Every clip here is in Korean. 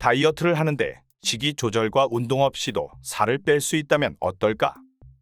다이어트를 하는데 식이 조절과 운동 없이도 살을 뺄 수 있다면 어떨까?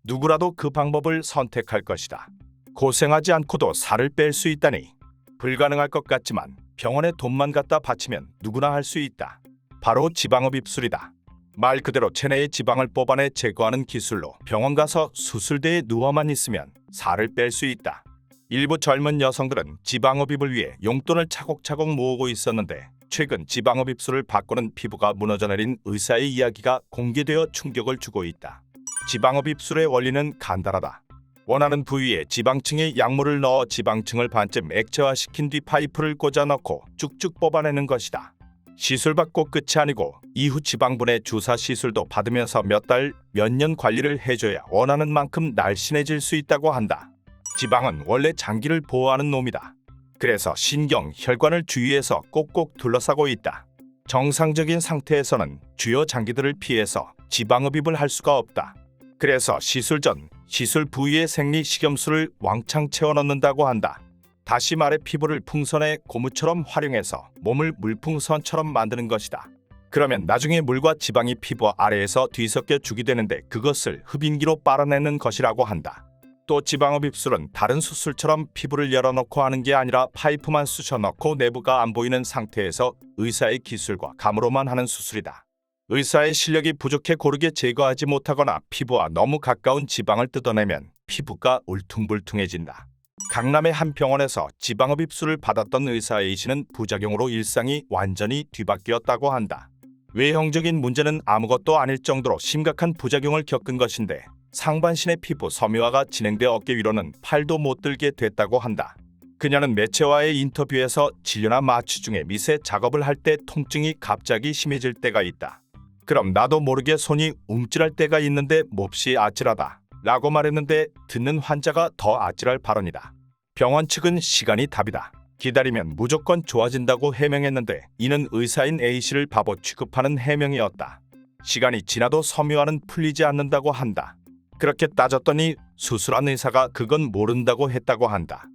누구라도 그 방법을 선택할 것이다. 고생하지 않고도 살을 뺄 수 있다니 불가능할 것 같지만 병원에 돈만 갖다 바치면 누구나 할 수 있다. 바로 지방흡입술이다. 말 그대로 체내의 지방을 뽑아내 제거하는 기술로 병원 가서 수술대에 누워만 있으면 살을 뺄 수 있다. 일부 젊은 여성들은 지방흡입을 위해 용돈을 차곡차곡 모으고 있었는데 최근 지방흡입술을 바꾸는 피부가 무너져 내린 의사의 이야기가 공개되어 충격을 주고 있다. 지방흡입술의 원리는 간단하다. 원하는 부위에 지방층의 약물을 넣어 지방층을 반쯤 액체화시킨 뒤 파이프를 꽂아 넣고 쭉쭉 뽑아내는 것이다. 시술받고 끝이 아니고 이후 지방분해 주사 시술도 받으면서 몇 달, 몇 년 관리를 해줘야 원하는 만큼 날씬해질 수 있다고 한다. 지방은 원래 장기를 보호하는 놈이다. 그래서 신경, 혈관을 주위에서 꼭꼭 둘러싸고 있다. 정상적인 상태에서는 주요 장기들을 피해서 지방흡입을 할 수가 없다. 그래서 시술 전, 시술 부위에 생리식염수를 왕창 채워 넣는다고 한다. 다시 말해 피부를 풍선의 고무처럼 활용해서 몸을 물풍선처럼 만드는 것이다. 그러면 나중에 물과 지방이 피부 아래에서 뒤섞여 주게 되는데 그것을 흡인기로 빨아내는 것이라고 한다. 또 지방흡입술은 다른 수술처럼 피부를 열어놓고 하는 게 아니라 파이프만 쑤셔 넣고 내부가 안 보이는 상태에서 의사의 기술과 감으로만 하는 수술이다. 의사의 실력이 부족해 고르게 제거하지 못하거나 피부와 너무 가까운 지방을 뜯어내면 피부가 울퉁불퉁해진다. 강남의 한 병원에서 지방흡입술을 받았던 의사 A씨는 부작용으로 일상이 완전히 뒤바뀌었다고 한다. 외형적인 문제는 아무것도 아닐 정도로 심각한 부작용을 겪은 것인데 상반신의 피부 섬유화가 진행돼 어깨 위로는 팔도 못 들게 됐다고 한다. 그녀는 매체와의 인터뷰에서 진료나 마취 중에 미세 작업을 할 때 통증이 갑자기 심해질 때가 있다. 그럼 나도 모르게 손이 움찔할 때가 있는데 몹시 아찔하다 라고 말했는데 듣는 환자가 더 아찔할 발언이다. 병원 측은 시간이 답이다. 기다리면 무조건 좋아진다고 해명했는데 이는 의사인 A씨를 바보 취급하는 해명이었다. 시간이 지나도 섬유화는 풀리지 않는다고 한다. 그렇게 따졌더니 수술한 의사가 그건 모른다고 했다고 한다.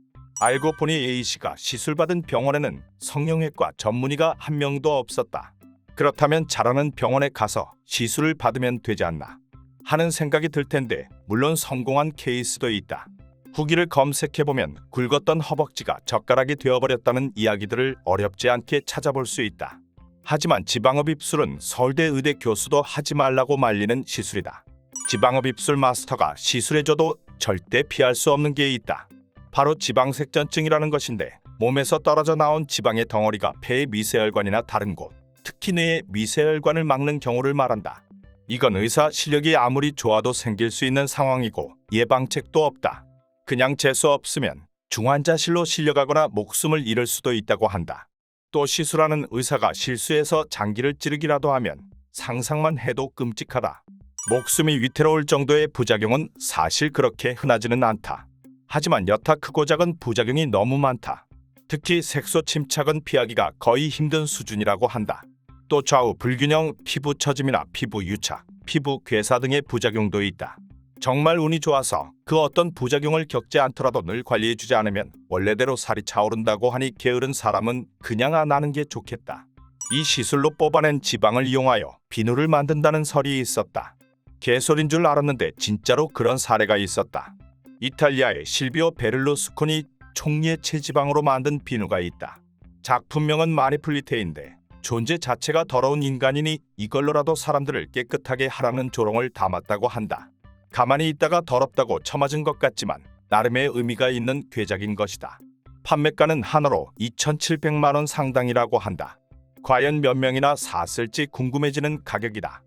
알고 보니 A씨가 시술받은 병원에는 성형외과 전문의가 한 명도 없었다. 그렇다면 잘하는 병원에 가서 시술을 받으면 되지 않나 하는 생각이 들 텐데 물론 성공한 케이스도 있다. 후기를 검색해보면 굵었던 허벅지가 젓가락이 되어버렸다는 이야기들을 어렵지 않게 찾아볼 수 있다. 하지만 지방흡입술은 서울대 의대 교수도 하지 말라고 말리는 시술이다. 지방흡입술 마스터가 시술해줘도 절대 피할 수 없는 게 있다. 바로 지방색전증이라는 것인데 몸에서 떨어져 나온 지방의 덩어리가 폐의 미세혈관이나 다른 곳, 특히 뇌의 미세혈관을 막는 경우를 말한다. 이건 의사 실력이 아무리 좋아도 생길 수 있는 상황이고 예방책도 없다. 그냥 재수 없으면 중환자실로 실려가거나 목숨을 잃을 수도 있다고 한다. 또 시술하는 의사가 실수해서 장기를 찌르기라도 하면 상상만 해도 끔찍하다. 목숨이 위태로울 정도의 부작용은 사실 그렇게 흔하지는 않다. 하지만 여타 크고 작은 부작용이 너무 많다. 특히 색소 침착은 피하기가 거의 힘든 수준이라고 한다. 또 좌우 불균형, 피부 처짐이나 피부 유착, 피부 괴사 등의 부작용도 있다. 정말 운이 좋아서 그 어떤 부작용을 겪지 않더라도 늘 관리해주지 않으면 원래대로 살이 차오른다고 하니 게으른 사람은 그냥 안 하는 게 좋겠다. 이 시술로 뽑아낸 지방을 이용하여 비누를 만든다는 설이 있었다. 개소린 줄 알았는데 진짜로 그런 사례가 있었다. 이탈리아의 실비오 베를루스코니 총리의 체지방으로 만든 비누가 있다. 작품명은 마니플리테인데 존재 자체가 더러운 인간이니 이걸로라도 사람들을 깨끗하게 하라는 조롱을 담았다고 한다. 가만히 있다가 더럽다고 처맞은 것 같지만 나름의 의미가 있는 괴작인 것이다. 판매가는 하나로 2,700만 원 상당이라고 한다. 과연 몇 명이나 샀을지 궁금해지는 가격이다.